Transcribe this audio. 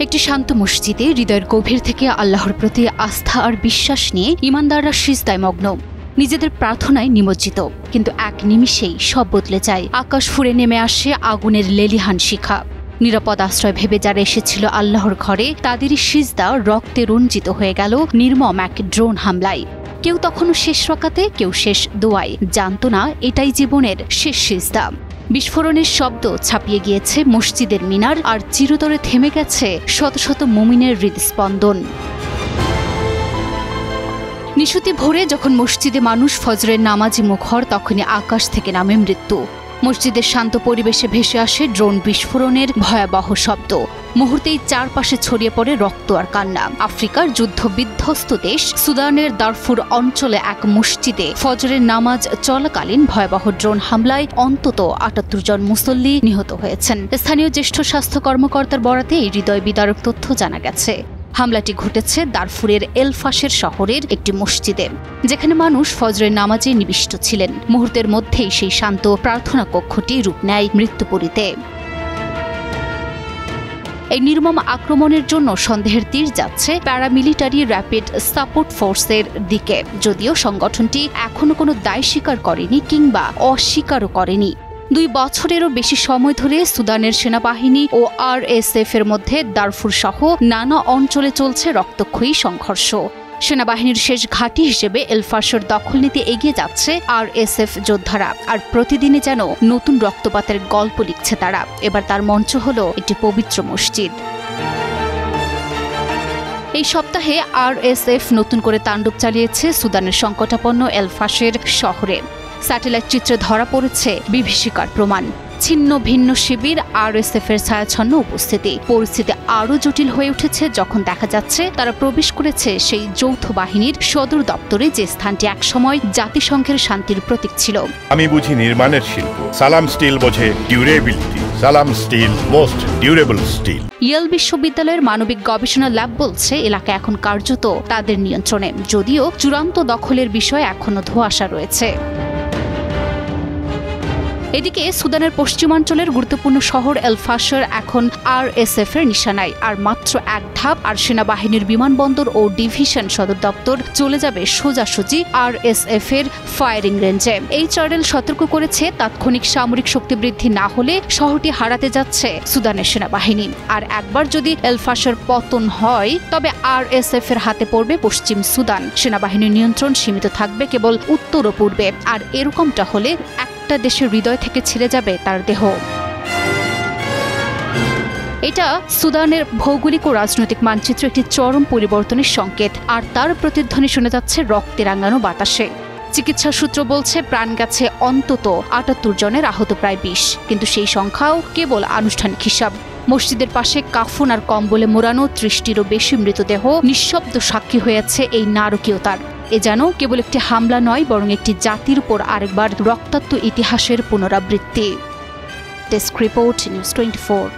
একটি শান্ত মসজিদে হৃদয়ের গভীর থেকে আল্লাহর প্রতি আস্থা আর বিশ্বাস নিয়ে ঈমানদাররা সিজদায় মগ্ন, নিজেদের প্রার্থনায় নিমজ্জিত। কিন্তু এক নিমিষেই সব বদলে যায়। আকাশ ফুঁড়ে নেমে আসে আগুনের লেলিহান শিখা। নিরাপদ আশ্রয় ভেবে যারা এসেছিল আল্লাহর ঘরে, তাদেরই সিজদা রক্তে রঞ্জিত হয়ে গেল নির্মম এক ড্রোন হামলায়। কেউ তখনও শেষ রাকাতে, কেউ শেষ দোয়ায়। জানত না এটাই জীবনের শেষ সিজদা। বিস্ফোরণের শব্দ ছাপিয়ে গিয়েছে মসজিদের মিনার, আর চিরতরে থেমে গেছে শত শত মুমিনের হৃদস্পন্দন। নিশুতি ভোরে যখন মসজিদে মানুষ ফজরের নামাজে মুখর, তখনই আকাশ থেকে নামে মৃত্যু। মসজিদের শান্ত পরিবেশে ভেসে আসে ড্রোন বিস্ফোরণের ভয়াবহ শব্দ। মুহূর্তেই চারপাশে ছড়িয়ে পড়ে রক্ত আর কান্না। আফ্রিকার যুদ্ধ বিধ্বস্ত দেশ সুদানের দারফুর অঞ্চলে এক মসজিদে ফজরের নামাজ চলাকালীন ভয়াবহ ড্রোন হামলায় অন্তত ৭৮ জন মুসল্লি নিহত হয়েছেন। স্থানীয় জ্যেষ্ঠ স্বাস্থ্য কর্মকর্তার বরাতে এই হৃদয় বিদারক তথ্য জানা গেছে। হামলাটি ঘটেছে দারফুরের এলফাশের শহরের একটি মসজিদে, যেখানে মানুষ ফজরের নামাজে নিবিষ্ট ছিলেন। মুহূর্তের মধ্যেই সেই শান্ত প্রার্থনা কক্ষটি রূপ নেয় মৃত্যুপুরীতে। এই নির্মম আক্রমণের জন্য সন্দেহের তীর যাচ্ছে প্যারামিলিটারি র্যাপিড সাপোর্ট ফোর্সের দিকে, যদিও সংগঠনটি এখনো কোনো দায় স্বীকার করেনি কিংবা অস্বীকারও করেনি। ২ বছরেরও বেশি সময় ধরে সুদানের সেনাবাহিনী ও RSF এর মধ্যে দারফুর সহ নানা অঞ্চলে চলছে রক্তক্ষয়ী সংঘর্ষ। সেনাবাহিনীর শেষ ঘাঁটি হিসেবে এলফাশের দখল নিতে এগিয়ে যাচ্ছে RSF যোদ্ধারা, আর প্রতিদিনই যেন নতুন রক্তপাতের গল্প লিখছে তারা। এবার তার মঞ্চ হলো একটি পবিত্র মসজিদ। এই সপ্তাহে RSF নতুন করে তাণ্ডব চালিয়েছে সুদানের সংকটাপন্ন এলফাশের শহরে। স্যাটেলাইট চিত্রে ধরা পড়েছে বিভীষিকার প্রমাণ। ছিন্ন ভিন্ন শিবির, RSF এর ছায়াছন্ন উপস্থিতি। পরিস্থিতি আরও জটিল হয়ে উঠেছে যখন দেখা যাচ্ছে তারা প্রবেশ করেছে সেই যৌথ বাহিনীর সদর দপ্তরে, যে স্থানটি একসময় জাতিসংঘের শান্তির প্রতীক ছিল। আমি বুঝি নির্মাণের শিল্প, সালাম স্টিল বোঝে durability. Salam steel, most durable steel. Yale বিশ্ববিদ্যালয়ের মানবিক গবেষণা ল্যাব বলছে এলাকা এখন কার্যত তাদের নিয়ন্ত্রণে, যদিও চূড়ান্ত দখলের বিষয়ে এখনো ধোঁয়াশা রয়েছে। এদিকে সুদানের পশ্চিমাঞ্চলের গুরুত্বপূর্ণ শহর এলফাশার এখন RSF এর নিশানায়। আর মাত্র এক ধাপ আর সেনাবাহিনীর বিমানবন্দর ও ডিভিশন সদর দপ্তর চলে যাবে সোজাসুজি RSF এর ফায়ারিং রেঞ্জে। HRL সতর্ক করেছে, তাৎক্ষণিক সামরিক শক্তি বৃদ্ধি না হলে শহরটি হারাতে যাচ্ছে সুদানের সেনাবাহিনী। আর একবার যদি এলফাশার পতন হয়, তবে RSF এর হাতে পড়বে পশ্চিম সুদান। সেনাবাহিনীর নিয়ন্ত্রণ সীমিত থাকবে কেবল উত্তর ও পূর্বে। আর এরকমটা হলে দেশের হৃদয় থেকে ছিঁড়ে যাবে তার দেহ। এটা সুদানের ভৌগোলিক ও রাজনৈতিক মানচিত্র একটি চরম পরিবর্তনের সংকেত, আর তার প্রতিধ্বনি শোনা যাচ্ছে রক্তে রাঙানো বাতাসে। চিকিৎসা সূত্র বলছে প্রাণ গেছে অন্তত ৭৮ জনের, আহত প্রায় ২০। কিন্তু সেই সংখ্যাও কেবল আনুষ্ঠানিক হিসাব। মসজিদের পাশে কাফন আর কম্বলে মোড়ানো ৩০টিরও বেশি মৃতদেহ নিঃশব্দ সাক্ষী হয়েছে এই নারকীয়তার। এ যেন কেবল একটি হামলা নয়, বরং একটি জাতির উপর আরেকবার রক্তাক্ত ইতিহাসের পুনরাবৃত্তি। Desk report, news 24।